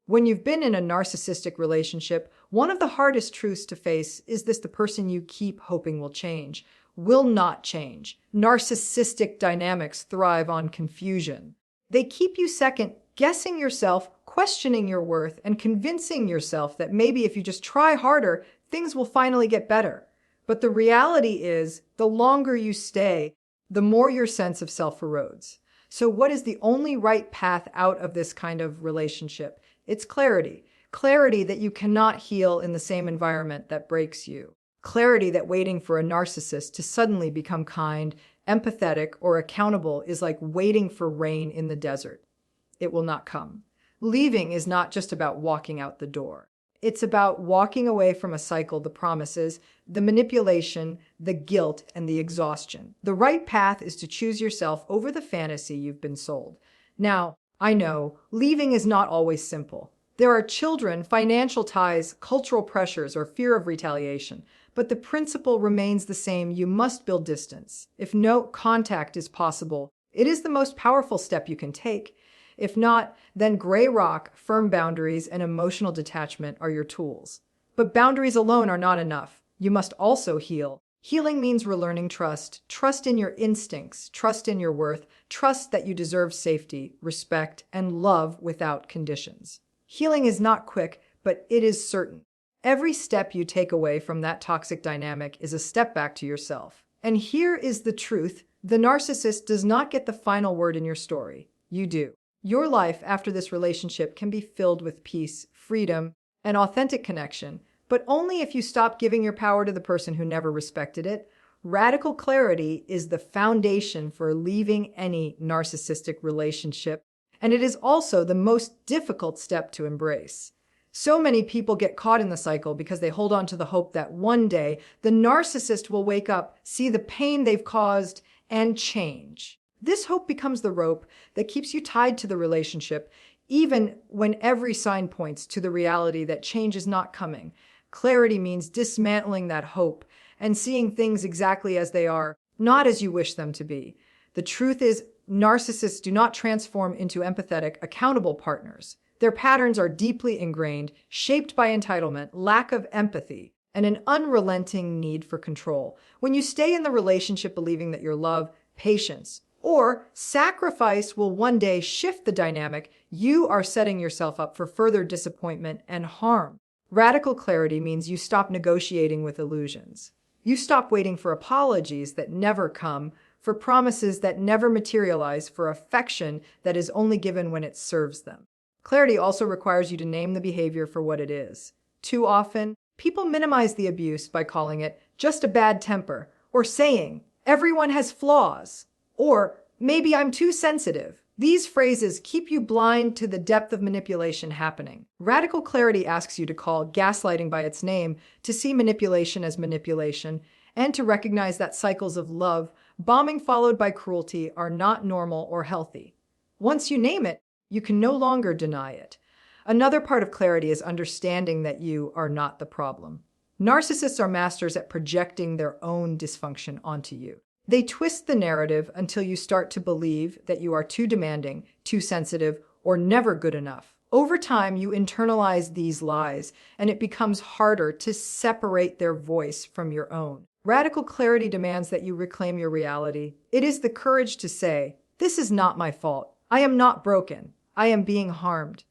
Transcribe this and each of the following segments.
When you've been in a narcissistic relationship, one of the hardest truths to face is this: the person you keep hoping will change will not change. Narcissistic dynamics thrive on confusion. They keep you second guessing yourself, questioning your worth, and convincing yourself that maybe if you just try harder, things will finally get better. But the reality is, the longer you stay, the more your sense of self erodes. So what is the only right path out of this kind of relationship? It's clarity. Clarity that you cannot heal in the same environment that breaks you. Clarity that waiting for a narcissist to suddenly become kind, empathetic, or accountable is like waiting for rain in the desert. It will not come. Leaving is not just about walking out the door. It's about walking away from a cycle, the promises, the manipulation, the guilt, and the exhaustion. The right path is to choose yourself over the fantasy you've been sold. Now, I know, leaving is not always simple. There are children, financial ties, cultural pressures, or fear of retaliation. But the principle remains the same: you must build distance. If no contact is possible, it is the most powerful step you can take. If not, then gray rock, firm boundaries, and emotional detachment are your tools. But boundaries alone are not enough. You must also heal. Healing means relearning trust. Trust in your instincts, trust in your worth, trust that you deserve safety, respect, and love without conditions. Healing is not quick, but it is certain. Every step you take away from that toxic dynamic is a step back to yourself. And here is the truth: the narcissist does not get the final word in your story. You do. Your life after this relationship can be filled with peace, freedom, and authentic connection, but only if you stop giving your power to the person who never respected it. Radical clarity is the foundation for leaving any narcissistic relationship, and it is also the most difficult step to embrace. So many people get caught in the cycle because they hold on to the hope that one day the narcissist will wake up, see the pain they've caused, and change. This hope becomes the rope that keeps you tied to the relationship, even when every sign points to the reality that change is not coming. Clarity means dismantling that hope and seeing things exactly as they are, not as you wish them to be. The truth is, narcissists do not transform into empathetic, accountable partners. Their patterns are deeply ingrained, shaped by entitlement, lack of empathy, and an unrelenting need for control. When you stay in the relationship believing that your love, patience, or sacrifice will one day shift the dynamic, you are setting yourself up for further disappointment and harm. Radical clarity means you stop negotiating with illusions. You stop waiting for apologies that never come, for promises that never materialize, for affection that is only given when it serves them. Clarity also requires you to name the behavior for what it is. Too often, people minimize the abuse by calling it just a bad temper, or saying, "Everyone has flaws," or "maybe I'm too sensitive." These phrases keep you blind to the depth of manipulation happening. Radical clarity asks you to call gaslighting by its name, to see manipulation as manipulation, and to recognize that cycles of love, bombing followed by cruelty, are not normal or healthy. Once you name it, you can no longer deny it. Another part of clarity is understanding that you are not the problem. Narcissists are masters at projecting their own dysfunction onto you. They twist the narrative until you start to believe that you are too demanding, too sensitive, or never good enough. Over time, you internalize these lies, and it becomes harder to separate their voice from your own. Radical clarity demands that you reclaim your reality. It is the courage to say, "This is not my fault. I am not broken. I am being harmed."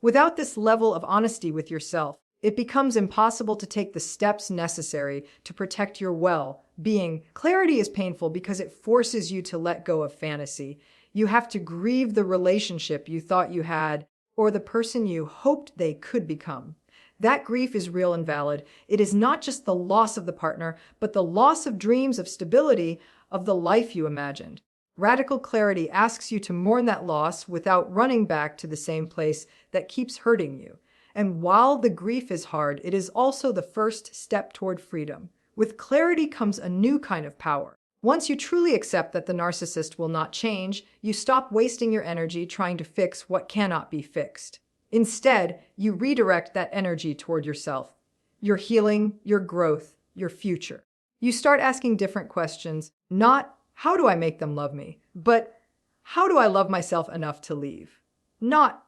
Without this level of honesty with yourself, it becomes impossible to take the steps necessary to protect your well-being. Clarity is painful because it forces you to let go of fantasy. You have to grieve the relationship you thought you had, or the person you hoped they could become. That grief is real and valid. It is not just the loss of the partner, but the loss of dreams, of stability, of the life you imagined. Radical clarity asks you to mourn that loss without running back to the same place that keeps hurting you. And while the grief is hard, it is also the first step toward freedom. With clarity comes a new kind of power. Once you truly accept that the narcissist will not change, you stop wasting your energy trying to fix what cannot be fixed. Instead, you redirect that energy toward yourself, your healing, your growth, your future. You start asking different questions, not "how do I make them love me?" but "how do I love myself enough to leave?" Not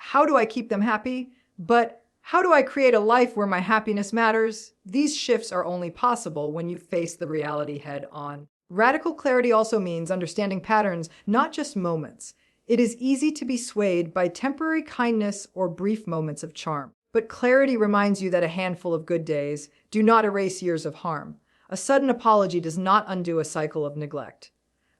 how do I keep them happy? But how do I create a life where my happiness matters? These shifts are only possible when you face the reality head on. Radical clarity also means understanding patterns, not just moments. It is easy to be swayed by temporary kindness or brief moments of charm. But clarity reminds you that a handful of good days do not erase years of harm. A sudden apology does not undo a cycle of neglect.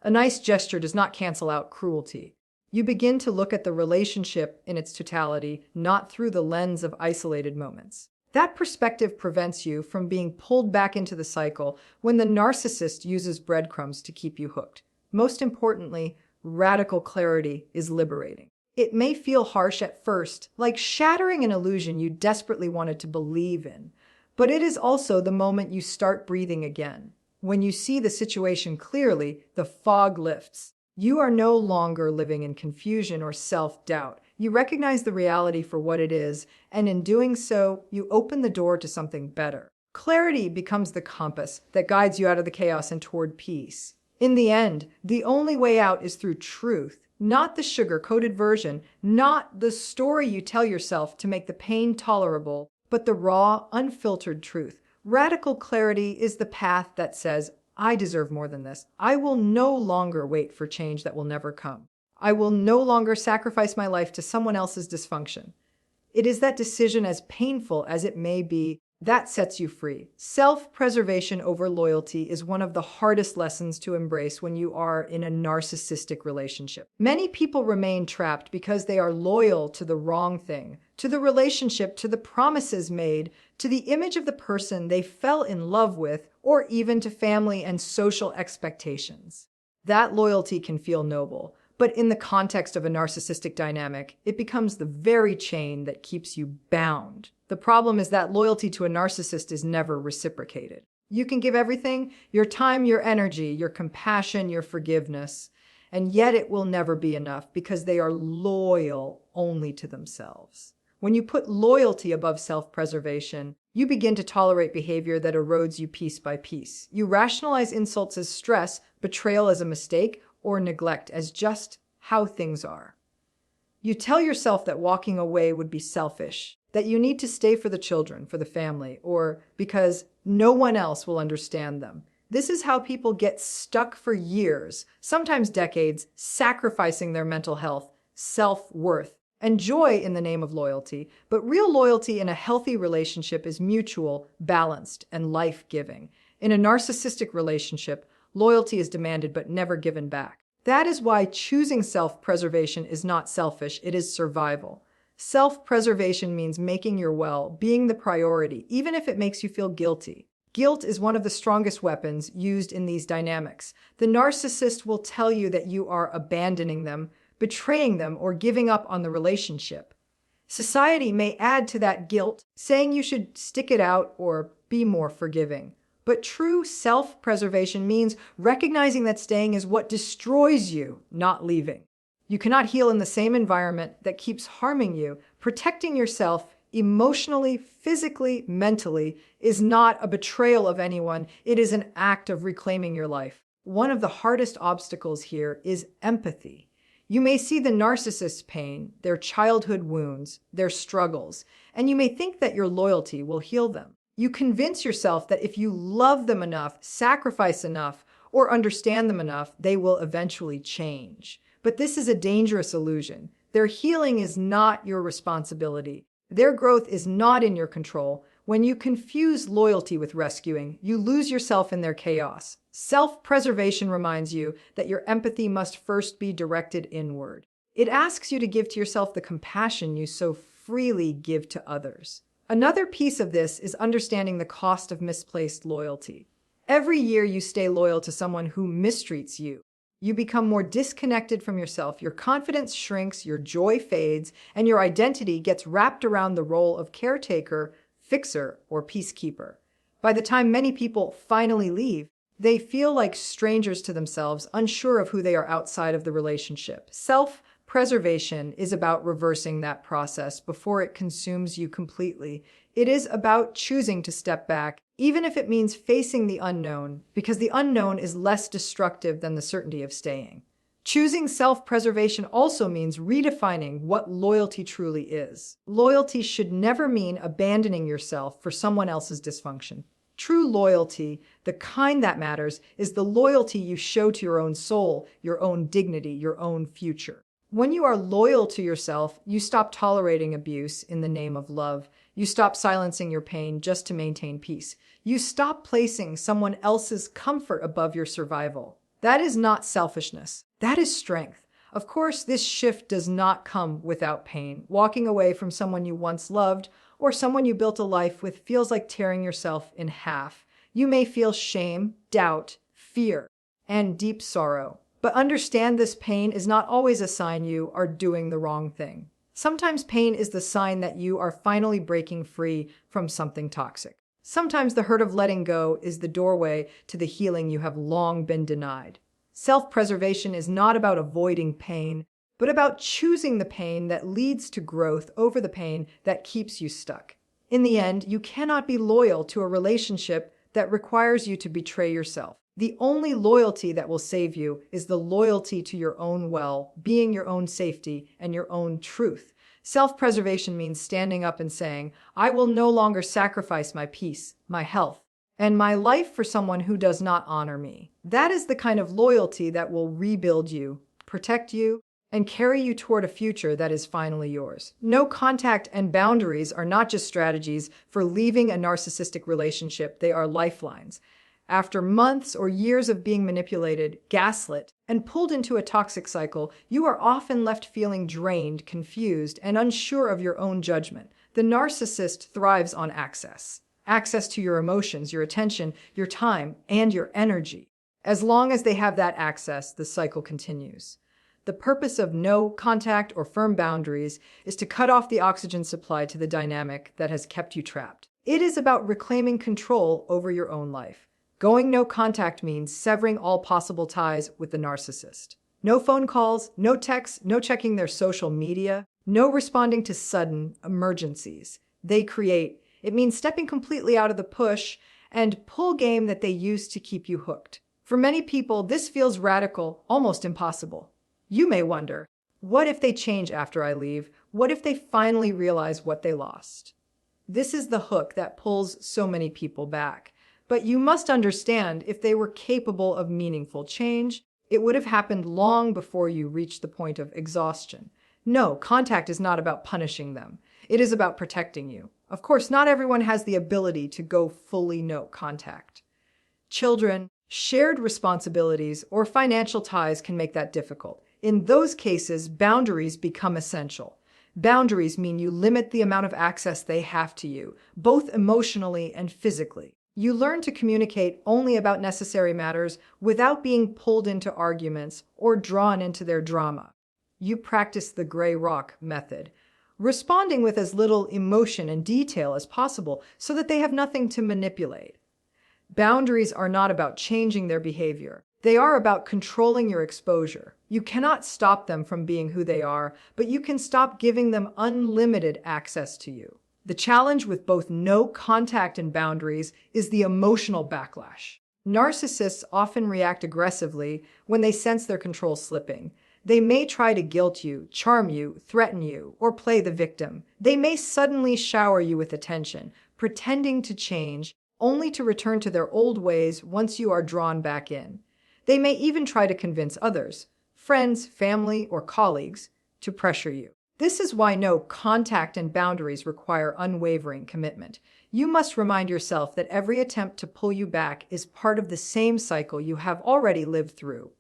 A nice gesture does not cancel out cruelty. You begin to look at the relationship in its totality, not through the lens of isolated moments. That perspective prevents you from being pulled back into the cycle when the narcissist uses breadcrumbs to keep you hooked. Most importantly, radical clarity is liberating. It may feel harsh at first, like shattering an illusion you desperately wanted to believe in, but it is also the moment you start breathing again. When you see the situation clearly, the fog lifts. You are no longer living in confusion or self-doubt. You recognize the reality for what it is, and in doing so, you open the door to something better. Clarity becomes the compass that guides you out of the chaos and toward peace. In the end, the only way out is through truth, not the sugar-coated version, not the story you tell yourself to make the pain tolerable, but the raw, unfiltered truth. Radical clarity is the path that says, I deserve more than this. I will no longer wait for change that will never come. I will no longer sacrifice my life to someone else's dysfunction. It is that decision, as painful as it may be, that sets you free. Self-preservation over loyalty is one of the hardest lessons to embrace when you are in a narcissistic relationship. Many people remain trapped because they are loyal to the wrong thing, to the relationship, to the promises made, to the image of the person they fell in love with, or even to family and social expectations. That loyalty can feel noble, but in the context of a narcissistic dynamic, it becomes the very chain that keeps you bound. The problem is that loyalty to a narcissist is never reciprocated. You can give everything, your time, your energy, your compassion, your forgiveness, and yet it will never be enough because they are loyal only to themselves. When you put loyalty above self-preservation, you begin to tolerate behavior that erodes you piece by piece. You rationalize insults as stress, betrayal as a mistake, or neglect as just how things are. You tell yourself that walking away would be selfish, that you need to stay for the children, for the family, or because no one else will understand them. This is how people get stuck for years, sometimes decades, sacrificing their mental health, self-worth, and joy in the name of loyalty. But real loyalty in a healthy relationship is mutual, balanced, and life-giving. In a narcissistic relationship, loyalty is demanded but never given back. That is why choosing self-preservation is not selfish, it is survival. Self-preservation means making your well, being the priority, even if it makes you feel guilty. Guilt is one of the strongest weapons used in these dynamics. The narcissist will tell you that you are abandoning them, betraying them, or giving up on the relationship. Society may add to that guilt, saying you should stick it out or be more forgiving. But true self-preservation means recognizing that staying is what destroys you, not leaving. You cannot heal in the same environment that keeps harming you. Protecting yourself emotionally, physically, mentally is not a betrayal of anyone. It is an act of reclaiming your life. One of the hardest obstacles here is empathy. You may see the narcissist's pain, their childhood wounds, their struggles, and you may think that your loyalty will heal them. You convince yourself that if you love them enough, sacrifice enough, or understand them enough, they will eventually change. But this is a dangerous illusion. Their healing is not your responsibility. Their growth is not in your control. When you confuse loyalty with rescuing, you lose yourself in their chaos. Self-preservation reminds you that your empathy must first be directed inward. It asks you to give to yourself the compassion you so freely give to others. Another piece of this is understanding the cost of misplaced loyalty. Every year you stay loyal to someone who mistreats you. You become more disconnected from yourself, your confidence shrinks, your joy fades, and your identity gets wrapped around the role of caretaker, fixer, or peacekeeper. By the time many people finally leave, they feel like strangers to themselves, unsure of who they are outside of the relationship. Self-preservation is about reversing that process before it consumes you completely. It is about choosing to step back, even if it means facing the unknown, because the unknown is less destructive than the certainty of staying. Choosing self-preservation also means redefining what loyalty truly is. Loyalty should never mean abandoning yourself for someone else's dysfunction. True loyalty, the kind that matters, is the loyalty you show to your own soul, your own dignity, your own future. When you are loyal to yourself, you stop tolerating abuse in the name of love. You stop silencing your pain just to maintain peace. You stop placing someone else's comfort above your survival. That is not selfishness. That is strength. Of course, this shift does not come without pain. Walking away from someone you once loved or someone you built a life with feels like tearing yourself in half. You may feel shame, doubt, fear, and deep sorrow. But understand this pain is not always a sign you are doing the wrong thing. Sometimes pain is the sign that you are finally breaking free from something toxic. Sometimes the hurt of letting go is the doorway to the healing you have long been denied. Self-preservation is not about avoiding pain, but about choosing the pain that leads to growth over the pain that keeps you stuck. In the end, you cannot be loyal to a relationship that requires you to betray yourself. The only loyalty that will save you is the loyalty to your own well-being, your own safety, and your own truth. Self-preservation means standing up and saying, I will no longer sacrifice my peace, my health, and my life for someone who does not honor me. That is the kind of loyalty that will rebuild you, protect you, and carry you toward a future that is finally yours. No contact and boundaries are not just strategies for leaving a narcissistic relationship, they are lifelines. After months or years of being manipulated, gaslit, and pulled into a toxic cycle, you are often left feeling drained, confused, and unsure of your own judgment. The narcissist thrives on access. Access to your emotions, your attention, your time, and your energy. As long as they have that access, the cycle continues. The purpose of no contact or firm boundaries is to cut off the oxygen supply to the dynamic that has kept you trapped. It is about reclaiming control over your own life. Going no contact means severing all possible ties with the narcissist. No phone calls, no texts, no checking their social media, no responding to sudden emergencies they create. It means stepping completely out of the push and pull game that they use to keep you hooked. For many people, this feels radical, almost impossible. You may wonder, what if they change after I leave? What if they finally realize what they lost? This is the hook that pulls so many people back. But you must understand, if they were capable of meaningful change, it would have happened long before you reached the point of exhaustion. No, contact is not about punishing them. It is about protecting you. Of course, not everyone has the ability to go fully no contact. Children, shared responsibilities, or financial ties can make that difficult. In those cases, boundaries become essential. Boundaries mean you limit the amount of access they have to you, both emotionally and physically. You learn to communicate only about necessary matters without being pulled into arguments or drawn into their drama. You practice the gray rock method, responding with as little emotion and detail as possible so that they have nothing to manipulate. Boundaries are not about changing their behavior. They are about controlling your exposure. You cannot stop them from being who they are, but you can stop giving them unlimited access to you. The challenge with both no contact and boundaries is the emotional backlash. Narcissists often react aggressively when they sense their control slipping. They may try to guilt you, charm you, threaten you, or play the victim. They may suddenly shower you with attention, pretending to change, only to return to their old ways once you are drawn back in. They may even try to convince others, friends, family, or colleagues, to pressure you. This is why no contact and boundaries require unwavering commitment. You must remind yourself that every attempt to pull you back is part of the same cycle you have already lived through.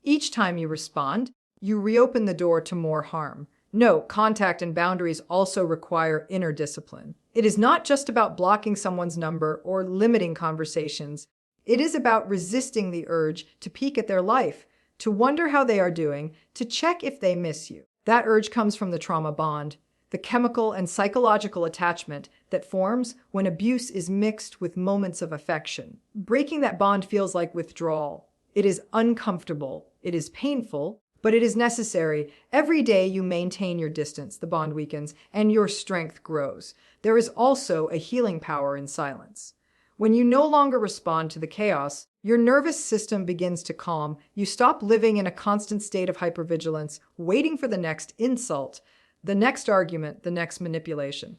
Each time you respond, you reopen the door to more harm. No, contact and boundaries also require inner discipline. It is not just about blocking someone's number or limiting conversations. It is about resisting the urge to peek at their life, to wonder how they are doing, to check if they miss you. That urge comes from the trauma bond, the chemical and psychological attachment that forms when abuse is mixed with moments of affection. Breaking that bond feels like withdrawal. It is uncomfortable, it is painful, but it is necessary. Every day you maintain your distance, the bond weakens, and your strength grows. There is also a healing power in silence. When you no longer respond to the chaos, your nervous system begins to calm. You stop living in a constant state of hypervigilance, waiting for the next insult, the next argument, the next manipulation.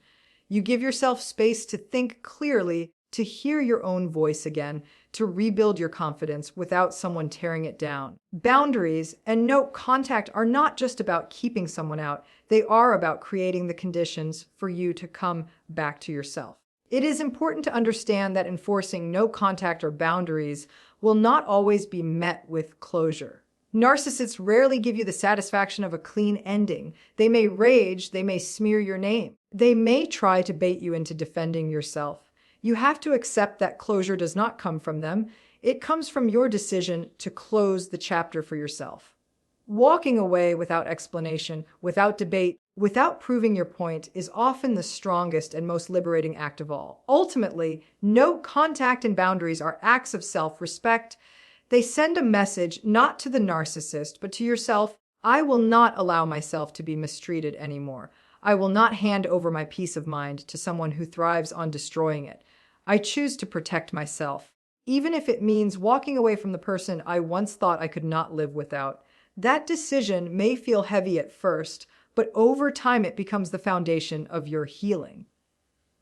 You give yourself space to think clearly, to hear your own voice again, to rebuild your confidence without someone tearing it down. Boundaries and no contact are not just about keeping someone out, they are about creating the conditions for you to come back to yourself. It is important to understand that enforcing no contact or boundaries will not always be met with closure. Narcissists rarely give you the satisfaction of a clean ending. They may rage, they may smear your name, they may try to bait you into defending yourself. You have to accept that closure does not come from them. It comes from your decision to close the chapter for yourself. Walking away without explanation, without debate, without proving your point is often the strongest and most liberating act of all. Ultimately, no contact and boundaries are acts of self-respect. They send a message not to the narcissist, but to yourself. I will not allow myself to be mistreated anymore. I will not hand over my peace of mind to someone who thrives on destroying it. I choose to protect myself, even if it means walking away from the person I once thought I could not live without. That decision may feel heavy at first, but over time it becomes the foundation of your healing.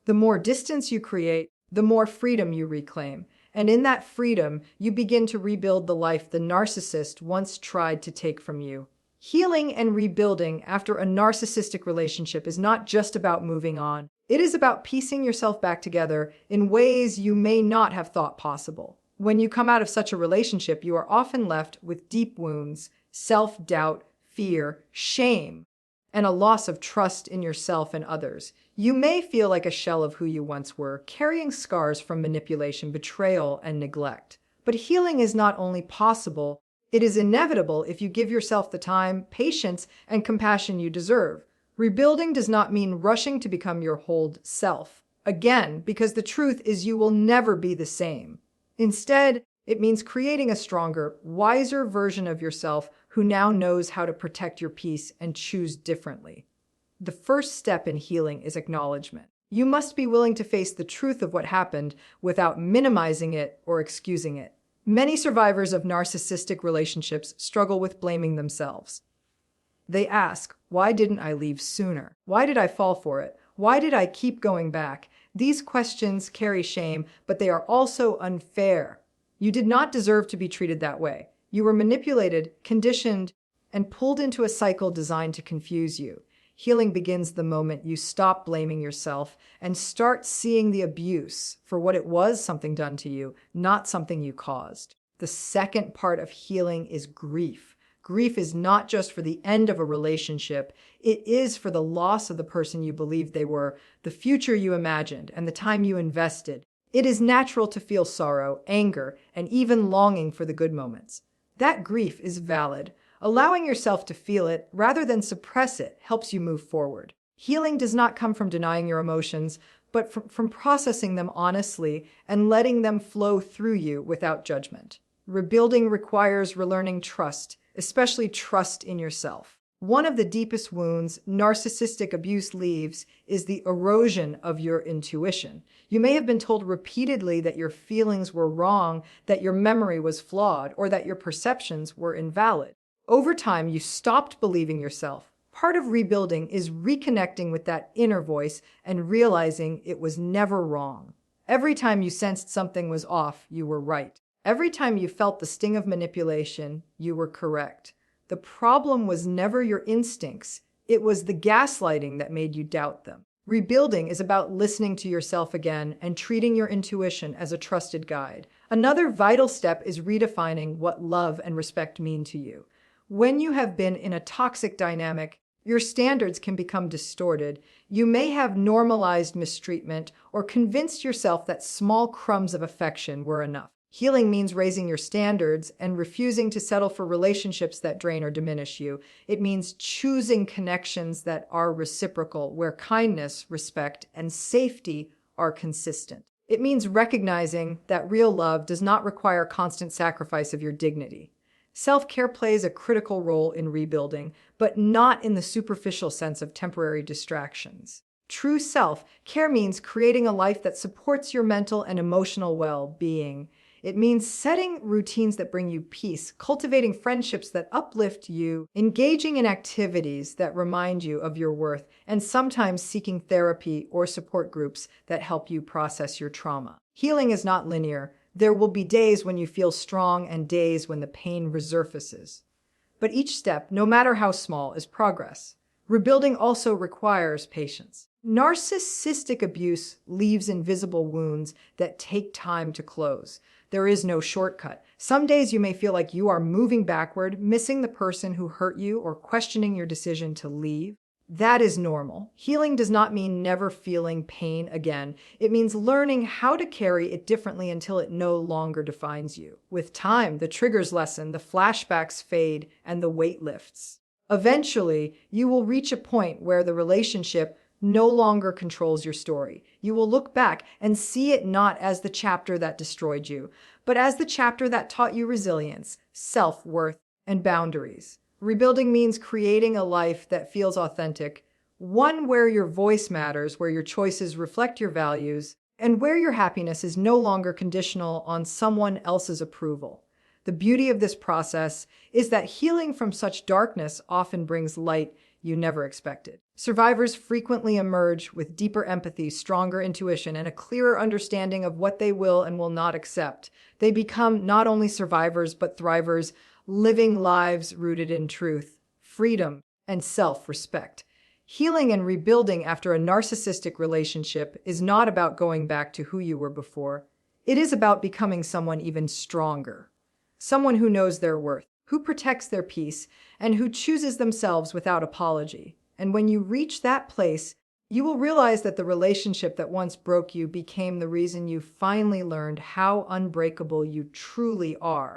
The more distance you create, the more freedom you reclaim. And in that freedom, you begin to rebuild the life the narcissist once tried to take from you. Healing and rebuilding after a narcissistic relationship is not just about moving on. It is about piecing yourself back together in ways you may not have thought possible. When you come out of such a relationship, you are often left with deep wounds, self-doubt, fear, shame, and a loss of trust in yourself and others. You may feel like a shell of who you once were, carrying scars from manipulation, betrayal, and neglect. But healing is not only possible, it is inevitable if you give yourself the time, patience, and compassion you deserve. Rebuilding does not mean rushing to become your whole self again, because the truth is you will never be the same. Instead, it means creating a stronger, wiser version of yourself who now knows how to protect your peace and choose differently. The first step in healing is acknowledgement. You must be willing to face the truth of what happened without minimizing it or excusing it. Many survivors of narcissistic relationships struggle with blaming themselves. They ask, why didn't I leave sooner? Why did I fall for it? Why did I keep going back? These questions carry shame, but they are also unfair. You did not deserve to be treated that way. You were manipulated, conditioned, and pulled into a cycle designed to confuse you. Healing begins the moment you stop blaming yourself and start seeing the abuse for what it was, something done to you, not something you caused. The second part of healing is grief. Grief is not just for the end of a relationship. It is for the loss of the person you believed they were, the future you imagined, and the time you invested. It is natural to feel sorrow, anger, and even longing for the good moments. That grief is valid. Allowing yourself to feel it, rather than suppress it, helps you move forward. Healing does not come from denying your emotions, but from processing them honestly and letting them flow through you without judgment. Rebuilding requires relearning trust, especially trust in yourself. One of the deepest wounds narcissistic abuse leaves is the erosion of your intuition. You may have been told repeatedly that your feelings were wrong, that your memory was flawed, or that your perceptions were invalid. Over time, you stopped believing yourself. Part of rebuilding is reconnecting with that inner voice and realizing it was never wrong. Every time you sensed something was off, you were right. Every time you felt the sting of manipulation, you were correct. The problem was never your instincts. It was the gaslighting that made you doubt them. Rebuilding is about listening to yourself again and treating your intuition as a trusted guide. Another vital step is redefining what love and respect mean to you. When you have been in a toxic dynamic, your standards can become distorted. You may have normalized mistreatment or convinced yourself that small crumbs of affection were enough. Healing means raising your standards and refusing to settle for relationships that drain or diminish you. It means choosing connections that are reciprocal, where kindness, respect, and safety are consistent. It means recognizing that real love does not require constant sacrifice of your dignity. Self-care plays a critical role in rebuilding, but not in the superficial sense of temporary distractions. True self-care means creating a life that supports your mental and emotional well-being. It means setting routines that bring you peace, cultivating friendships that uplift you, engaging in activities that remind you of your worth, and sometimes seeking therapy or support groups that help you process your trauma. Healing is not linear. There will be days when you feel strong and days when the pain resurfaces. But each step, no matter how small, is progress. Rebuilding also requires patience. Narcissistic abuse leaves invisible wounds that take time to close. There is no shortcut. Some days you may feel like you are moving backward, missing the person who hurt you, or questioning your decision to leave. That is normal. Healing does not mean never feeling pain again. It means learning how to carry it differently until it no longer defines you. With time, the triggers lessen, the flashbacks fade, and the weight lifts. Eventually, you will reach a point where the relationship no longer controls your story. You will look back and see it not as the chapter that destroyed you, but as the chapter that taught you resilience, self-worth, and boundaries. Rebuilding means creating a life that feels authentic, one where your voice matters, where your choices reflect your values, and where your happiness is no longer conditional on someone else's approval. The beauty of this process is that healing from such darkness often brings light you never expected. Survivors frequently emerge with deeper empathy, stronger intuition, and a clearer understanding of what they will and will not accept. They become not only survivors, but thrivers, living lives rooted in truth, freedom, and self-respect. Healing and rebuilding after a narcissistic relationship is not about going back to who you were before. It is about becoming someone even stronger. Someone who knows their worth, who protects their peace, and who chooses themselves without apology. And when you reach that place, you will realize that the relationship that once broke you became the reason you finally learned how unbreakable you truly are.